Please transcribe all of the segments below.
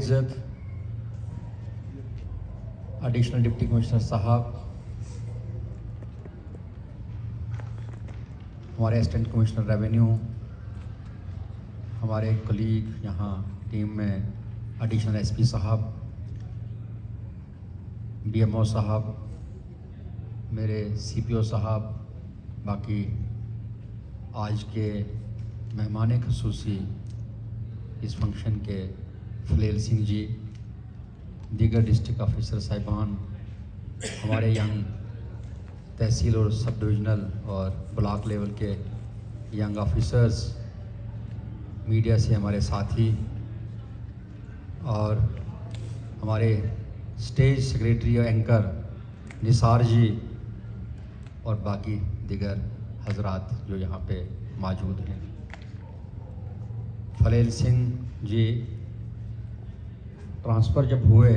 इज्जत additional deputy commissioner साहब, हमारे असिस्टेंट कमिश्नर रेवेन्यू, हमारे कलीग यहाँ टीम में एडिशनल एसपी साहब, बीएमओ साहब, मेरे सीपीओ साहब, बाकी आज के मेहमान ख़ुसूसी इस फंक्शन के फलेल सिंह जी, दीगर डिस्ट्रिक्ट ऑफिसर साहिबान, हमारे यंग तहसील और सब डिविज़नल और ब्लॉक लेवल के यंग ऑफिसर्स, मीडिया से हमारे साथी और हमारे स्टेज सेक्रेटरी और एंकर निसार जी और बाकी दीगर हजरात जो यहाँ पे मौजूद हैं। फलेल सिंह जी ट्रांसफ़र जब हुए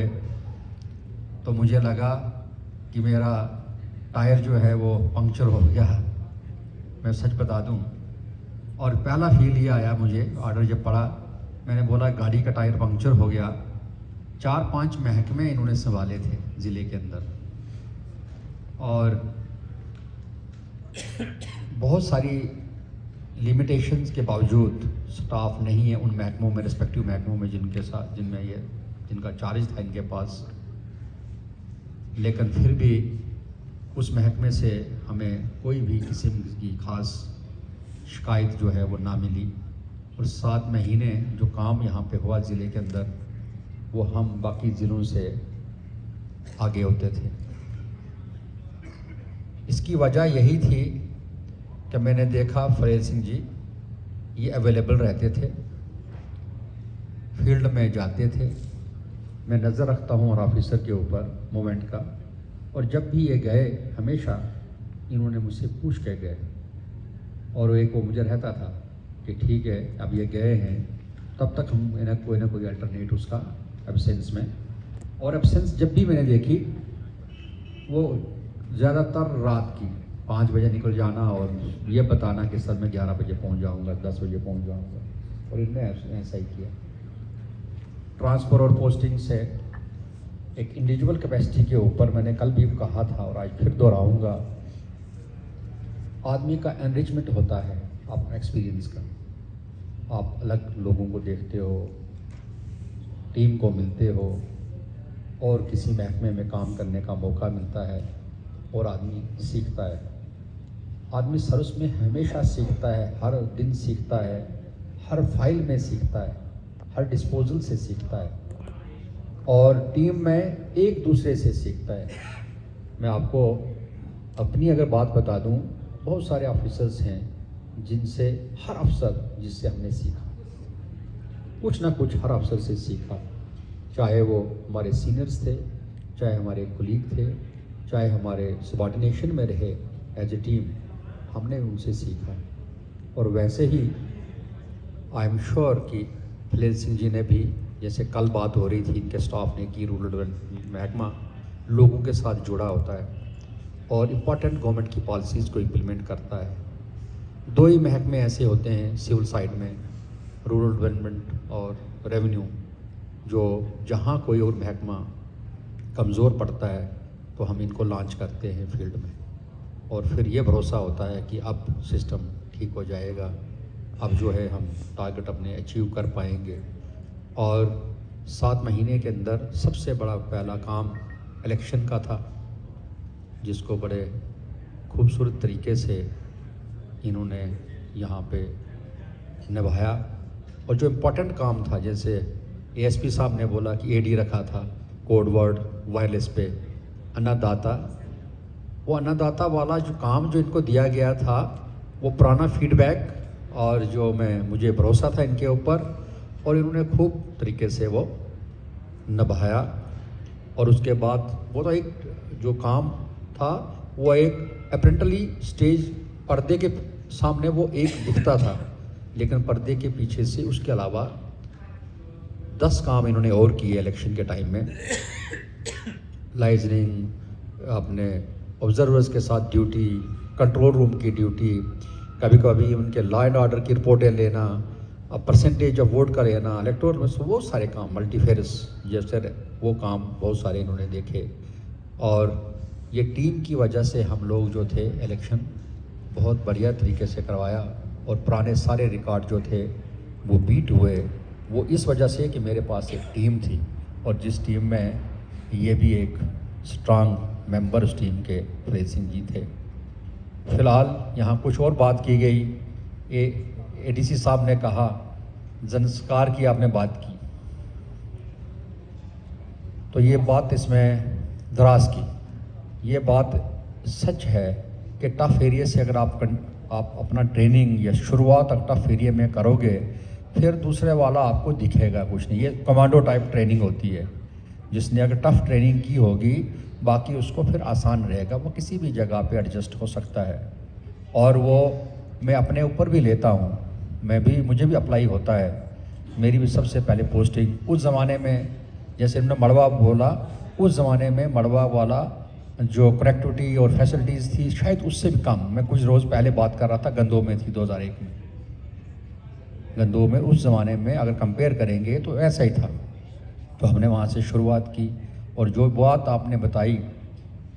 तो मुझे लगा कि मेरा टायर जो है वो पंक्चर हो गया, मैं सच बता दूं। और पहला फील ये आया मुझे, ऑर्डर जब पड़ा मैंने बोला गाड़ी का टायर पंक्चर हो गया। 4-5 महकमे इन्होंने संभाले थे ज़िले के अंदर और बहुत सारी लिमिटेशंस के बावजूद स्टाफ नहीं है उन महकमों में, रिस्पेक्टिव महकमों में जिनका चार्ज था इनके पास, लेकिन फिर भी उस महकमे से हमें कोई भी किस्म की ख़ास शिकायत जो है वो ना मिली। और 7 महीने जो काम यहाँ पे हुआ ज़िले के अंदर वो हम बाकी ज़िलों से आगे होते थे। इसकी वजह यही थी कि मैंने देखा फलेल सिंह जी ये अवेलेबल रहते थे, फील्ड में जाते थे, मैं नज़र रखता हूँ और ऑफिसर के ऊपर मूवमेंट का, और जब भी ये गए हमेशा इन्होंने मुझसे पूछ के गए। और एक वो मुझे रहता था कि ठीक है अब ये गए हैं तब तक हम कोई ना कोई अल्टरनेट उसका एब्सेंस में। और एब्सेंस जब भी मैंने देखी वो ज़्यादातर रात की 5 बजे निकल जाना और ये बताना कि सर मैं 11 बजे पहुंच जाऊंगा, 10 बजे पहुंच जाऊंगा, और इनने ऐसा ही किया। ट्रांसफ़र और पोस्टिंग से एक इंडिविजुअल कैपेसिटी के ऊपर मैंने कल भी कहा था और आज फिर दोहराऊंगा, आदमी का एनरिचमेंट होता है अपना एक्सपीरियंस का। आप अलग लोगों को देखते हो, टीम को मिलते हो और किसी महकमे में काम करने का मौका मिलता है और आदमी सीखता है। आदमी सर्विस में हमेशा सीखता है, हर दिन सीखता है, हर फाइल में सीखता है, हर डिस्पोजल से सीखता है और टीम में एक दूसरे से सीखता है। मैं आपको अपनी अगर बात बता दूं, बहुत सारे ऑफिसर्स हैं जिनसे हर अफसर जिससे हमने सीखा, कुछ ना कुछ हर अफसर से सीखा, चाहे वो हमारे सीनियर्स थे, चाहे हमारे कुलीग थे, चाहे हमारे सबॉर्डिनेशन में रहे एज ए टीम, हमने उनसे सीखा। और वैसे ही आई एम श्योर कि फलेल सिंह जी ने भी, जैसे कल बात हो रही थी इनके स्टाफ ने कि रूरल डेवलपमेंट महकमा लोगों के साथ जुड़ा होता है और इम्पॉर्टेंट गवर्नमेंट की पॉलिसीज़ को इम्प्लीमेंट करता है। 2 ही महकमे ऐसे होते हैं सिविल साइड में, रूरल डेवलपमेंट और रेवेन्यू, जो जहाँ कोई और महकमा कमज़ोर पड़ता है तो हम इनको लॉन्च करते हैं फील्ड में और फिर ये भरोसा होता है कि अब सिस्टम ठीक हो जाएगा, अब जो है हम टारगेट अपने अचीव कर पाएंगे। और 7 महीने के अंदर सबसे बड़ा पहला काम इलेक्शन का था, जिसको बड़े खूबसूरत तरीके से इन्होंने यहाँ पे निभाया। और जो इम्पोर्टेंट काम था, जैसे एएसपी साहब ने बोला कि एडी रखा था कोड वर्ड वायरलेस पे, अन्नदाता, वो अन्नदाता वाला जो काम जो इनको दिया गया था वो पुराना फीडबैक और जो मुझे भरोसा था इनके ऊपर, और इन्होंने खूब तरीके से वो निभाया। और उसके बाद वो तो एक जो काम था वो एक अपेरेंटली स्टेज पर्दे के सामने वो एक दिखता था, लेकिन पर्दे के पीछे से उसके अलावा 10 काम इन्होंने और किए इलेक्शन के टाइम में। लाइजनिंग, अपने ऑब्जर्वर्स के साथ ड्यूटी, कंट्रोल रूम की ड्यूटी, कभी कभी उनके लॉ एंड ऑर्डर की रिपोर्टें लेना, अब परसेंटेज ऑफ वोट का लेना, इलेक्टोरल में बहुत सारे काम, मल्टीफेरस जैसे वो काम बहुत सारे इन्होंने देखे। और ये टीम की वजह से हम लोग जो थे इलेक्शन बहुत बढ़िया तरीके से करवाया, और पुराने सारे रिकॉर्ड जो थे वो बीट हुए। वो इस वजह से कि मेरे पास एक टीम थी, और जिस टीम में ये भी एक स्ट्रांग मेंबर उस टीम के प्रेज सिंह जी थे। फिलहाल यहाँ कुछ और बात की गई। एडीसी साहब ने कहा संस्कार की आपने बात की, तो ये बात इसमें दराज की, ये बात सच है कि टफ एरिया से अगर आप अपना ट्रेनिंग या शुरुआत टफ एरिया में करोगे, फिर दूसरे वाला आपको दिखेगा कुछ नहीं। ये कमांडो टाइप ट्रेनिंग होती है, जिसने अगर टफ ट्रेनिंग की होगी बाकी उसको फिर आसान रहेगा, वो किसी भी जगह पे एडजस्ट हो सकता है। और वो मैं अपने ऊपर भी लेता हूँ, मुझे भी अप्लाई होता है। मेरी भी सबसे पहले पोस्टिंग उस ज़माने में, जैसे हमने मड़वा बोला, उस ज़माने में मड़वा वाला जो कनेक्टिविटी और फैसिलिटीज़ थी शायद उससे भी कम। मैं कुछ रोज़ पहले बात कर रहा था, गंदोह में थी 2001 में। गंदोह में उस ज़माने में अगर कंपेयर करेंगे तो ऐसा ही था। तो हमने वहाँ से शुरुआत की, और जो बात आपने बताई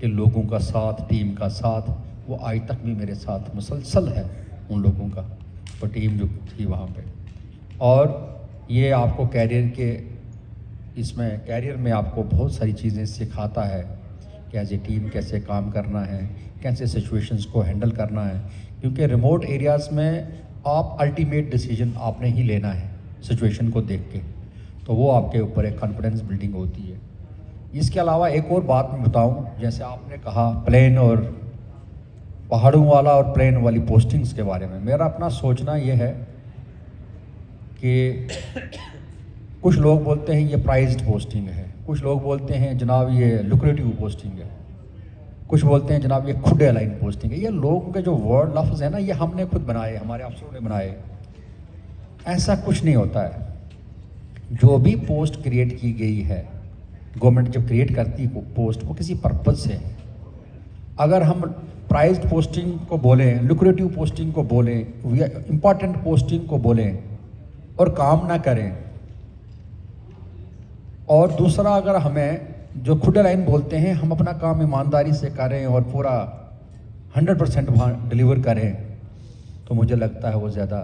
कि लोगों का साथ, टीम का साथ, वो आज तक भी मेरे साथ मुसलसल है उन लोगों का, वो टीम जो थी वहाँ पे। और ये आपको कैरियर में आपको बहुत सारी चीज़ें सिखाता है कि एज ए टीम कैसे काम करना है, कैसे सिचुएशंस को हैंडल करना है। क्योंकि रिमोट एरियाज़ में आप अल्टीमेट डिसीजन आपने ही लेना है सिचुएशन को देख के, तो वो आपके ऊपर एक कॉन्फिडेंस बिल्डिंग होती है। इसके अलावा एक और बात मैं बताऊं, जैसे आपने कहा प्लेन और पहाड़ों वाला और प्लेन वाली पोस्टिंग्स के बारे में, मेरा अपना सोचना ये है कि कुछ लोग बोलते हैं ये प्राइज्ड पोस्टिंग है, कुछ लोग बोलते हैं जनाब ये लुक्रेटिव पोस्टिंग है, कुछ बोलते हैं जनाब ये खुडे लाइन पोस्टिंग है। ये लोगों के जो वर्ड लफ्ज़ है ना, ये हमने खुद बनाए, हमारे अफसरों ने बनाए। ऐसा कुछ नहीं होता है। जो भी पोस्ट क्रिएट की गई है, गवर्नमेंट जब क्रिएट करती है पोस्ट, वो किसी पर्पज़ से है। अगर हम प्राइज्ड पोस्टिंग को बोलें, लुक्रेटिव पोस्टिंग को बोलें, इम्पॉर्टेंट पोस्टिंग को बोलें और काम ना करें, और दूसरा अगर हमें जो खुडे लाइन बोलते हैं, हम अपना काम ईमानदारी से करें और पूरा 100% डिलीवर करें, तो मुझे लगता है वो ज़्यादा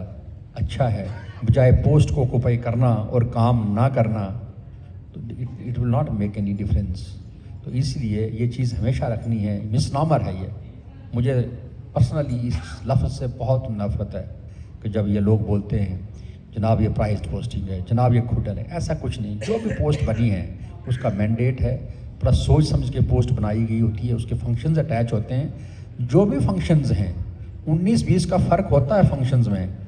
अच्छा है, बजाय पोस्ट को ऑक्यूपाई करना और काम ना करना। तो it will not make any difference. तो इसलिए ये चीज़ हमेशा रखनी है। मिसनामर है ये, मुझे पर्सनली इस लफ्ज़ से बहुत नफरत है कि जब ये लोग बोलते हैं जनाब ये प्राइज्ड पोस्टिंग है, जनाब ये खुडल है। ऐसा कुछ नहीं। जो भी पोस्ट बनी है उसका मैंडेट है, प्लस सोच समझ के पोस्ट बनाई गई होती है, उसके फंक्शंस अटैच होते हैं। जो भी फंक्शंस हैं, 19-20 का फ़र्क होता है फंक्शंस में,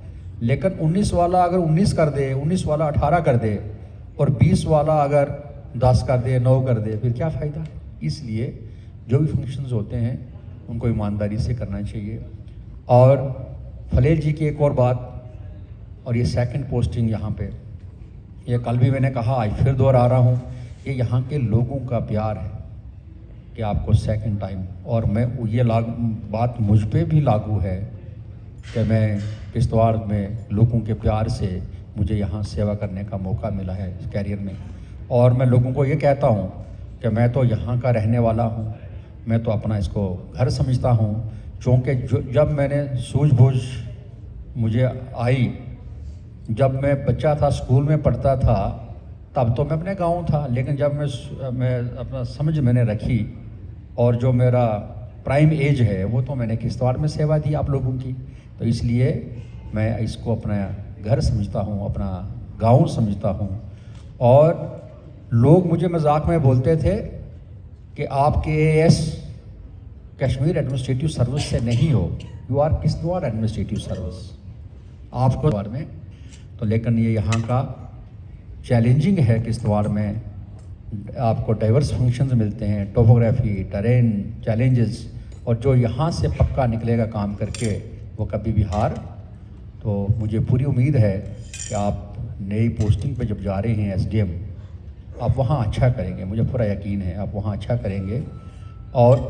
लेकिन 19 वाला अगर 19 कर दे, 19 वाला 18 कर दे, और 20 वाला अगर 10 कर दे, 9 कर दे, फिर क्या फ़ायदा। इसलिए जो भी फंक्शंस होते हैं उनको ईमानदारी से करना चाहिए। और फलेल जी की एक और बात, और ये सेकंड पोस्टिंग यहाँ पे, ये कल भी मैंने कहा, आज फिर दोहरा रहा हूँ, ये यहाँ के लोगों का प्यार है कि आपको सेकंड टाइम, और मैं ये बात मुझ पे भी लागू है कि मैं किश्तवाड़ में लोगों के प्यार से मुझे यहाँ सेवा करने का मौका मिला है इस कैरियर में। और मैं लोगों को ये कहता हूँ कि मैं तो यहाँ का रहने वाला हूँ, मैं तो अपना इसको घर समझता हूँ। क्योंकि जब मैंने सूझबूझ मुझे आई, जब मैं बच्चा था, स्कूल में पढ़ता था, तब तो मैं अपने गांव था, लेकिन जब मैं अपना समझ मैंने रखी, और जो मेरा प्राइम एज है वो तो मैंने किश्तवाड़ में सेवा दी आप लोगों की। तो इसलिए मैं इसको अपना घर समझता हूँ, अपना गांव समझता हूँ। और लोग मुझे मजाक में बोलते थे कि आप KAS कश्मीर एडमिनिस्ट्रेटिव सर्विस से नहीं हो, you are Kishtwar administrative service आपको बारे में। तो लेकिन ये यहाँ का चैलेंजिंग है, किश्तवाड़ में आपको डाइवर्स फंक्शंस मिलते हैं, टोपोग्राफी, टेरेन चैलेंजेस, और जो यहाँ से पक्का निकलेगा काम करके वो कभी भी हार। तो मुझे पूरी उम्मीद है कि आप नई पोस्टिंग पे जब जा रहे हैं SDM, आप वहाँ अच्छा करेंगे, मुझे पूरा यकीन है आप वहाँ अच्छा करेंगे। और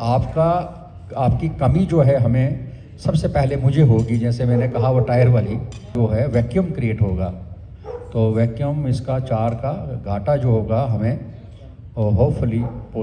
आपकी कमी जो है हमें सबसे पहले मुझे होगी, जैसे मैंने कहा वो टायर वाली जो है वैक्यूम क्रिएट होगा, तो वैक्यूम इसका 4 का घाटा जो होगा हमें होपफुली पोस्ट